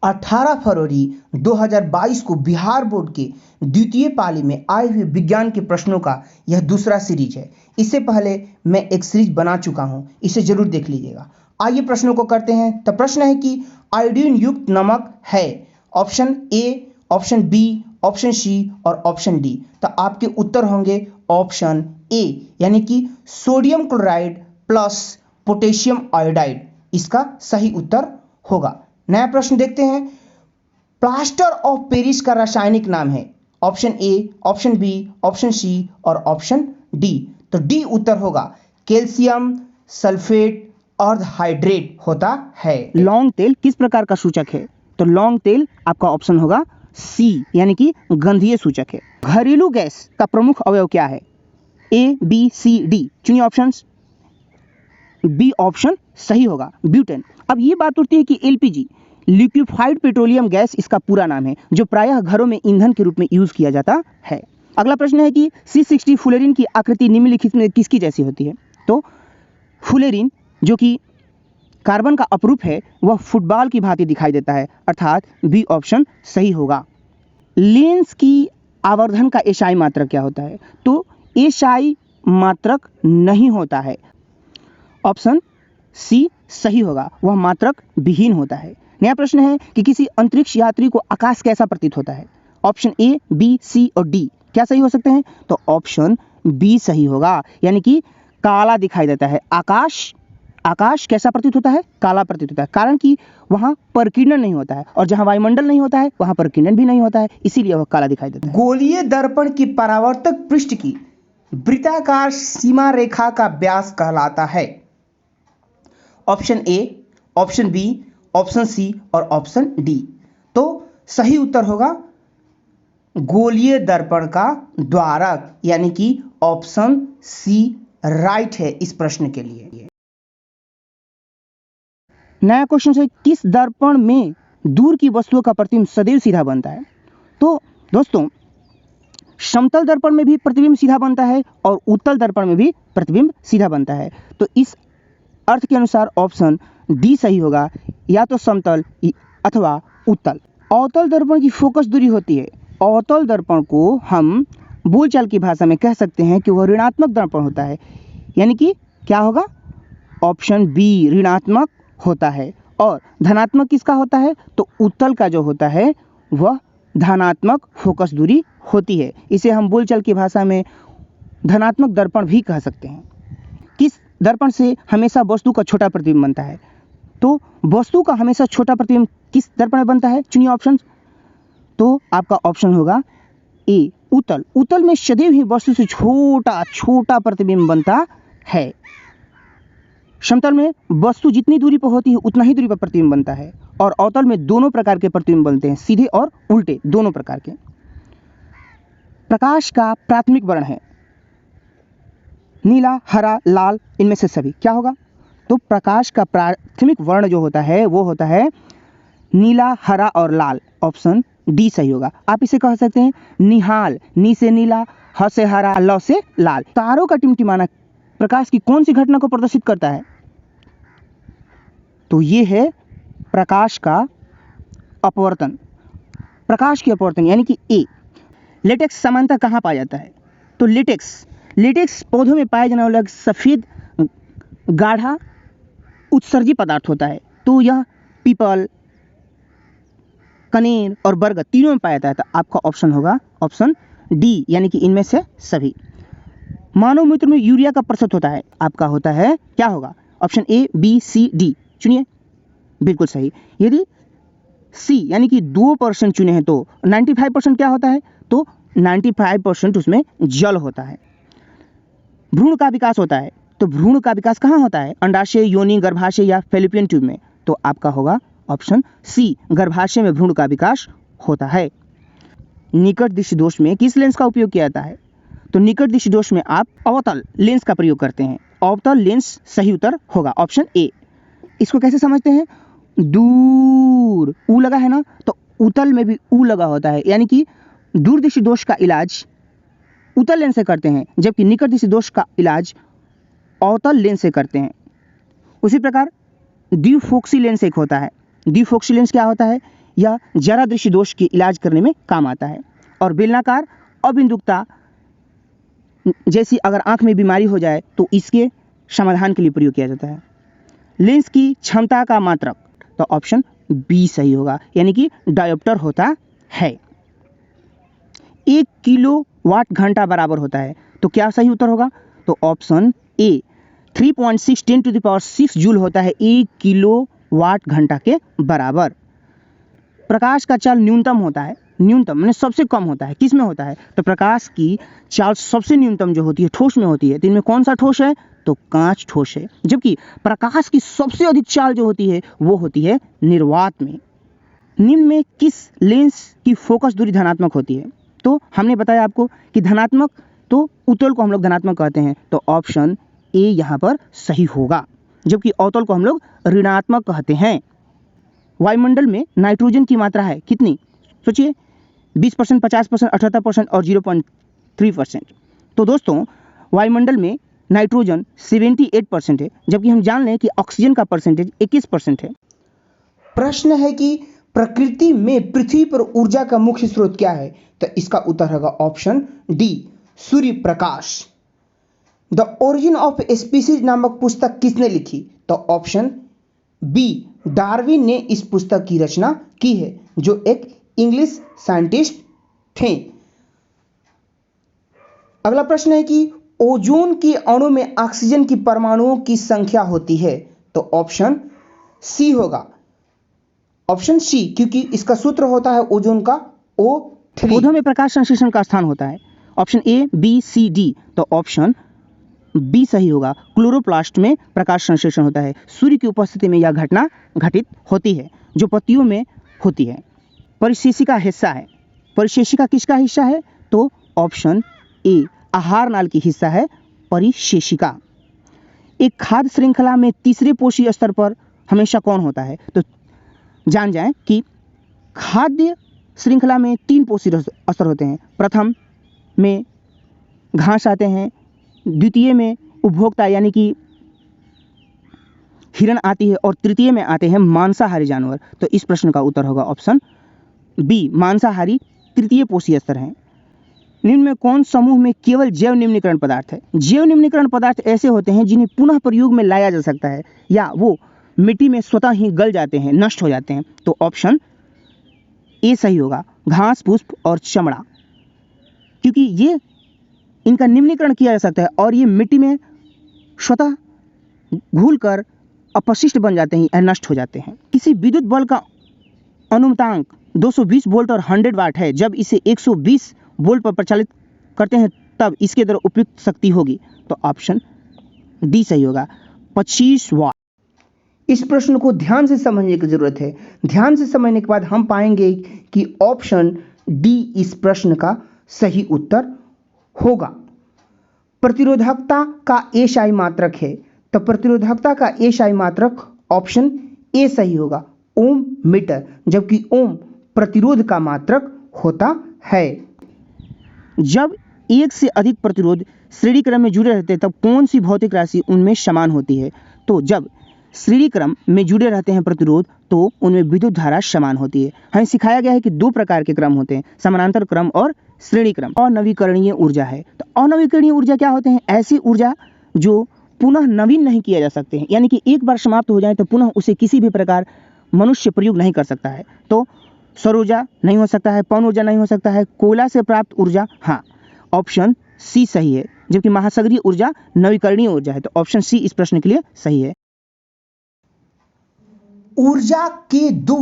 18 फरवरी 2022 को बिहार बोर्ड के द्वितीय पाली में आए हुए विज्ञान के प्रश्नों का यह दूसरा सीरीज है। इससे पहले मैं एक सीरीज बना चुका हूं, इसे जरूर देख लीजिएगा। आइए प्रश्नों को करते हैं। तो प्रश्न है कि आयोडीन युक्त नमक है option A, option B, option C और ऑप्शन डी। तो आपके उत्तर होंगे ऑप्शन ए, यानी कि sodium chloride plus potassium iodide इसका सही उत्तर होगा। नया प्रश्न देखते हैं। प्लास्टर ऑफ पेरिस का रासायनिक नाम है option A, option B, option C और ऑप्शन डी। तो डी उत्तर होगा कैल्शियम सल्फेट अर्ध हाइड्रेट होता है। लौंग तेल किस प्रकार का सूचक है? तो लौंग तेल आपका ऑप्शन होगा सी, यानी कि गंधीय सूचक है। घरेलू गैस का प्रमुख अवयव क्या है? ए, बी, सी, डी। चुनिए ऑप्शंस। बी ऑप्शन सही होगा, ब्यूटेन। अब ये बात उठती है कि एलपीजी लिक्विफाइड पेट्रोलियम गैस इसका पूरा नाम है, जो प्रायः घरों में ईंधन के रूप में यूज किया जाता है। अगला प्रश्न है कि C60 फुलेरिन की आकृति निम्नलिखित में किसकी जैसी होती है? तो फुलेरिन जो कि कार्बन का अपरूप है वह फुटबॉल की भांति दिखाई देता है, अर्थात बी ऑप्शन सही होगा। लेंस की आवर्धन का एसआई मात्रक क्या होता है? तो एसआई मात्रक नहीं होता है, ऑप्शन सी सही होगा, वह मात्रक विहीन होता है। नया प्रश्न है कि किसी अंतरिक्ष यात्री को आकाश कैसा प्रतीत होता है? ऑप्शन ए, बी, सी और डी क्या सही हो सकते हैं? तो ऑप्शन बी सही होगा, यानी कि काला दिखाई देता है। आकाश कैसा प्रतीत होता है? काला प्रतीत होता है, कारण कि वहां परकिरण नहीं होता है, और जहां वायुमंडल नहीं होता है वहां परकिरण भी नहीं होता है, इसीलिए वह काला दिखाई देता है। गोलीय दर्पण की परावर्तक पृष्ठ की वृत्ताकार सीमा रेखा का व्यास कहलाता है option A, option B, option C और ऑप्शन डी। तो सही उत्तर होगा गोलीय दर्पण का द्वारक, यानी कि ऑप्शन सी राइट है इस प्रश्न के लिए। नया क्वेश्चन है, किस दर्पण में दूर की वस्तुओं का प्रतिबिंब सदैव सीधा बनता है? तो दोस्तों, समतल दर्पण में भी प्रतिबिंब सीधा बनता है और उत्तल दर्पण में भी प्रतिबिंब सीधा बनता है। तो इस अर्थ के अनुसार ऑप्शन डी सही होगा, या तो समतल अथवा उत्तल। अवतल दर्पण की फोकस दूरी होती है। अवतल दर्पण को हम बोलचाल की भाषा में कह सकते हैं कि वह ऋणात्मक दर्पण होता है, यानी कि क्या होगा? ऑप्शन बी ऋणात्मक होता है। और धनात्मक किसका होता है? तो उत्तल का जो होता है वह धनात्मक फोकस दूरी होती है। इसे हम बोलचाल की भाषा में धनात्मक दर्पण भी कह सकते हैं। किस दर्पण से हमेशा वस्तु का छोटा प्रतिबिंब बनता है? तो वस्तु का हमेशा छोटा प्रतिबिंब किस दर्पण में बनता है? चुनिए ऑप्शन। तो आपका ऑप्शन होगा ए, उत्तल। उत्तल में सदैव ही वस्तु से छोटा छोटा प्रतिबिंब बनता है। समतल में वस्तु जितनी दूरी पर होती है उतना ही दूरी पर प्रतिबिंब बनता है, और अवतल में दोनों प्रकार के प्रतिबिंब बनते हैं, सीधे और उल्टे दोनों प्रकार के। प्रकाश का प्राथमिक वर्ण है नीला, हरा, लाल, इनमें से सभी क्या होगा? तो प्रकाश का प्राथमिक वर्ण जो होता है वो होता है नीला, हरा और लाल, ऑप्शन डी सही होगा। आप इसे कह सकते हैं निहाल, नी से नीला, ह से हरा, ल से लाल। तारों का टिमटिमाना प्रकाश की कौन सी घटना को प्रदर्शित करता है? तो ये है प्रकाश का अपवर्तन। प्रकाश की अपवर्तन यानी कि ए। लेटेक्स सामान्यतः कहाँ पाया जाता है? तो लेटेक्स पौधों में पाया जाने वाला सफ़ेद गाढ़ा उत्सर्जी पदार्थ होता है। तो यह पीपल, कनेर और बरगद तीनों में पाया जाता है। तो आपका ऑप्शन होगा ऑप्शन डी, यानी कि इनमें से सभी। मानव मूत्र में यूरिया का प्रतिशत होता है, आपका होता है क्या होगा? Option A, B, C, D. चुनिए, बिल्कुल सही। यदि सी यानी कि 2% चुने हैं तो 95% क्या होता है? तो 95% उसमें जल होता है। भ्रूण का विकास होता है, तो भ्रूण का विकास कहाँ होता है? अंडाशय, योनि, गर्भाशय या फैलोपियन ट्यूब में। तो आपका होगा ऑप्शन सी, गर्भाशय में भ्रूण का विकास होता है। निकट दृष्टि दोष में किस लेंस का उपयोग किया जाता है? तो निकट दृष्टि दोष में आप अवतल लेंस का प्रयोग करते हैं। अवतल लेंस सही उत्तर होगा, ऑप्शन ए। इसको कैसे समझते हैं? दूर ऊ लगा है ना, तो उत्तल में भी ऊ लगा होता है, यानी कि दूरदृष्टि दोष का इलाज उत्तल लेंस से करते हैं, जबकि निकट दृष्टि दोष का इलाज अवतल लेंस से करते हैं। उसी प्रकार द्विफोक्सी लेंस एक होता है। द्विफोक्सी लेंस क्या होता है? यह जरा दृष्टि दोष के इलाज करने में काम आता है। और बेलनाकार अबिंदुकता जैसी अगर आंख में बीमारी हो जाए तो इसके समाधान के लिए प्रयोग किया जाता है। लेंस की क्षमता का मात्रक, तो ऑप्शन बी सही होगा, यानी कि डायोप्टर होता है। 1 किलोवाट घंटा बराबर होता है, तो क्या सही उत्तर होगा? तो ऑप्शन ए 3.6 10⁶ जूल होता है 1 किलोवाट घंटा के बराबर। प्रकाश का चाल न्यूनतम होता है, न्यूनतम मैंने सबसे कम होता है, किस में होता है? तो प्रकाश की चाल सबसे न्यूनतम जो होती है ठोस में होती है। तो इनमें कौन सा ठोस है? तो कांच ठोस है। जबकि प्रकाश की सबसे अधिक चाल जो होती है वो होती है निर्वात में। निम्न में किस लेंस की फोकस दूरी धनात्मक होती है? तो हमने बताया आपको कि धनात्मक, तो उत्तल को हम लोग धनात्मक कहते हैं, तो ऑप्शन ए यहाँ पर सही होगा। जबकि अवतल को हम लोग ऋणात्मक कहते हैं। वायुमंडल में नाइट्रोजन की मात्रा है कितनी? सोचिए, 20%, 50%, 78% और 0.3%। तो दोस्तों वायुमंडल में नाइट्रोजन 78% है, जबकि हम जान लें कि ऑक्सीजन का परसेंटेज 21% है। प्रश्न है कि प्रकृति में पृथ्वी पर ऊर्जा का मुख्य स्रोत क्या है? तो इसका उत्तर होगा option D, Surya Prakash. The origin of species नामक पुस्तक किसने लिखी? तो ऑप्शन बी, डार्विन ने इस पुस्तक की रचना की है, जो एक इंग्लिश साइंटिस्ट थे। अगला प्रश्न है कि ओजोन के अणु में ऑक्सीजन की परमाणुओं की संख्या होती है? तो ऑप्शन सी होगा, ऑप्शन सी, क्योंकि इसका सूत्र होता है ओजोन का O3। पौधों में प्रकाश संश्लेषण का स्थान होता है, option A, B, C, D. तो ऑप्शन बी सही होगा, क्लोरोप्लास्ट में प्रकाश संश्लेषण होता है। सूर्य की उपस्थिति में यह घटना घटित होती है, जो पत्तियों में होती है। परिशेषिका हिस्सा है, परिशेषिका किसका हिस्सा है? तो ऑप्शन ए, आहार नाल की हिस्सा है परिशेषिका। एक खाद्य श्रृंखला में तीसरे पोषी स्तर पर हमेशा कौन होता है? तो जान जाएं कि खाद्य श्रृंखला में 3 पोषी स्तर होते हैं। प्रथम में घास आते हैं, द्वितीय में उपभोक्ता यानी कि हिरण आती है, और तृतीय में आते हैं मांसाहारी जानवर। तो इस प्रश्न का उत्तर होगा ऑप्शन बी, मांसाहारी तृतीय पोषी स्तर हैं। निम्न में कौन समूह में केवल जैव निम्नीकरण पदार्थ है? जैव निम्नीकरण पदार्थ ऐसे होते हैं जिन्हें पुनः प्रयोग में लाया जा सकता है, या वो मिट्टी में स्वतः ही गल जाते हैं, नष्ट हो जाते हैं। तो ऑप्शन ए सही होगा, घास, पुष्प और चमड़ा, क्योंकि ये इनका निम्नीकरण किया जा सकता है और ये मिट्टी में स्वतः घुलकर अपशिष्ट बन जाते हैं या नष्ट हो जाते हैं। किसी विद्युत बल का अनुमतांक 220 वोल्ट और 100 वाट है। जब इसे 120 वोल्ट पर प्रचालित करते हैं तब इसके द्वारा उपयुक्त शक्ति होगी। तो ऑप्शन डी सही होगा, 25 वाट। इस प्रश्न को ध्यान से समझने की जरूरत है। ध्यान से समझने के बाद हम पाएंगे कि ऑप्शन डी इस प्रश्न का सही उत्तर होगा। प्रतिरोधकता का एसआई मात्रक है, तो प्रतिरोधकता का एसआई मात्रक ऑप्शन ए सही होगा, ओम मीटर, जबकि ओम प्रतिरोध का मात्रक होता है। जब एक से अधिक प्रतिरोध श्रेणी क्रम में जुड़े रहते हैं तब कौन सी भौतिक राशि उनमें समान होती है? तो जब श्रेणी क्रम में जुड़े रहते हैं प्रतिरोध तो उनमें विद्युत धारा समान होती है। हमें सिखाया गया है कि 2 प्रकार के क्रम होते हैं, समानांतर क्रम और श्रेणी क्रम। अनवीकरणीय ऊर्जा है, तो अनवीकरणीय ऊर्जा क्या होते हैं? ऐसी ऊर्जा जो पुनः नवीन नहीं किया जा सकते हैं, यानी कि एक बार समाप्त हो जाए तो पुनः उसे किसी भी प्रकार मनुष्य प्रयोग नहीं कर सकता है। तो सौर ऊर्जा नहीं हो सकता है, पवन ऊर्जा नहीं हो सकता है, कोयला से प्राप्त ऊर्जा, हाँ, ऑप्शन सी सही है। जबकि महासागरीय ऊर्जा नवीकरणीय ऊर्जा है, तो ऑप्शन सी इस प्रश्न के लिए सही है। ऊर्जा के 2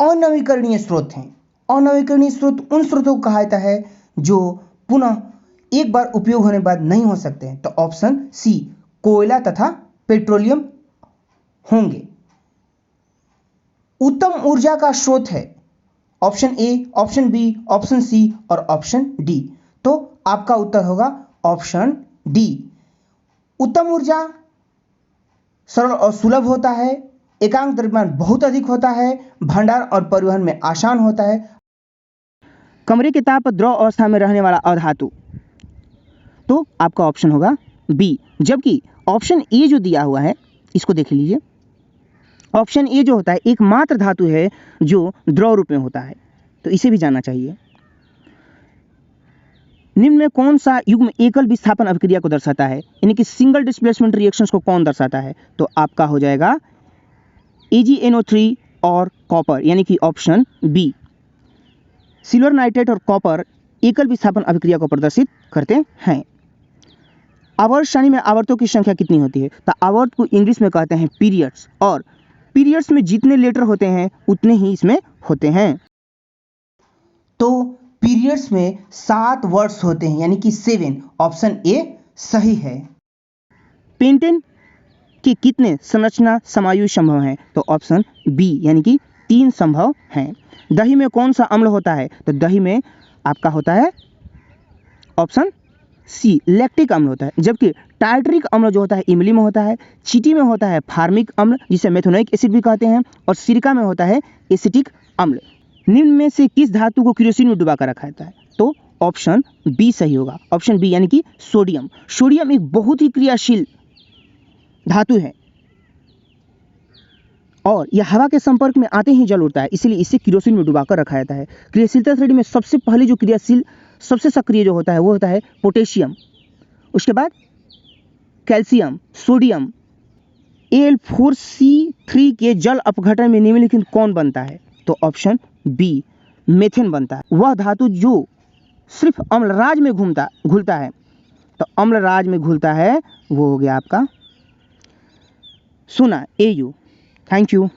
अनवीकरणीय स्रोत हैं। अनवीकरणीय स्रोत उन स्रोतों को कहा जाता है जो पुनः एक बार उपयोग होने के बाद नहीं हो सकते हैं। तो ऑप्शन सी, कोयला तथा पेट्रोलियम होंगे। उत्तम ऊर्जा का स्रोत है option A, option B, option C और ऑप्शन डी। तो आपका उत्तर होगा ऑप्शन डी। उत्तम ऊर्जा सरल और सुलभ होता है, एकांक द्रव्यमान बहुत अधिक होता है, भंडार और परिवहन में आसान होता है। कमरे के ताप पर द्रव अवस्था में रहने वाला अधातु, तो आपका ऑप्शन होगा बी। जबकि ऑप्शन ए जो दिया हुआ है इसको देख लीजिए, ऑप्शन ए जो होता है एकमात्र धातु है जो द्रव रूप में होता है, तो इसे भी जानना चाहिए। निम्न में कौन सा युग्म एकल विस्थापन अभिक्रिया को दर्शाता है, यानी कि सिंगल डिस्प्लेसमेंट रिएक्शंस को कौन दर्शाता है, तो आपका हो जाएगा AgNO3 और कॉपर, यानी कि ऑप्शन बी। सिल्वर नाइट्रेट और कॉपर एकल विस्थापन अभिक्रिया को प्रदर्शित करते हैं। आवर्त सारणी में आवर्तों की संख्या कितनी होती है, तो आवर्त को इंग्लिश में कहते हैं पीरियड्स, और पीरियड्स में जितने लेटर होते हैं उतने ही इसमें होते हैं। तो पीरियड्स में 7 वर्ड्स होते हैं, यानी कि 7। ऑप्शन ए सही है। पेंटेन के कितने संरचना समायु संभव हैं, तो ऑप्शन बी, यानी कि 3 संभव हैं। दही में कौन सा अम्ल होता है, तो दही में आपका होता है ऑप्शन सी, लैक्टिक अम्ल होता है, जबकि टार्टरिक अम्ल जो होता है इमली में होता है, चीटी में होता है फार्मिक अम्ल जिसे मेथोनिक एसिड भी कहते हैं, और सिरका में होता है एसिटिक अम्ल। निम्न में से किस धातु को केरोसिन में डुबा कर रखा जाता है, तो ऑप्शन बी सही होगा, ऑप्शन बी, यानी कि सोडियम। सोडियम एक बहुत ही क्रियाशील धातु है और यह हवा के संपर्क में आते ही जल उठता है, इसलिए इसे केरोसिन में डुबाकर रखा जाता है। क्रियाशीलता श्रेणी में सबसे पहले जो क्रियाशील सबसे सक्रिय जो होता है वो होता है पोटेशियम, उसके बाद कैल्शियम, सोडियम। Al4C3 के जल अपघटन में निम्नलिखित कौन बनता है, तो ऑप्शन बी, मेथेन बनता है। वह धातु जो सिर्फ अम्लराज में घुलता है, तो अम्लराज में घुलता है वो हो गया आपका सोना, AU। Thank you.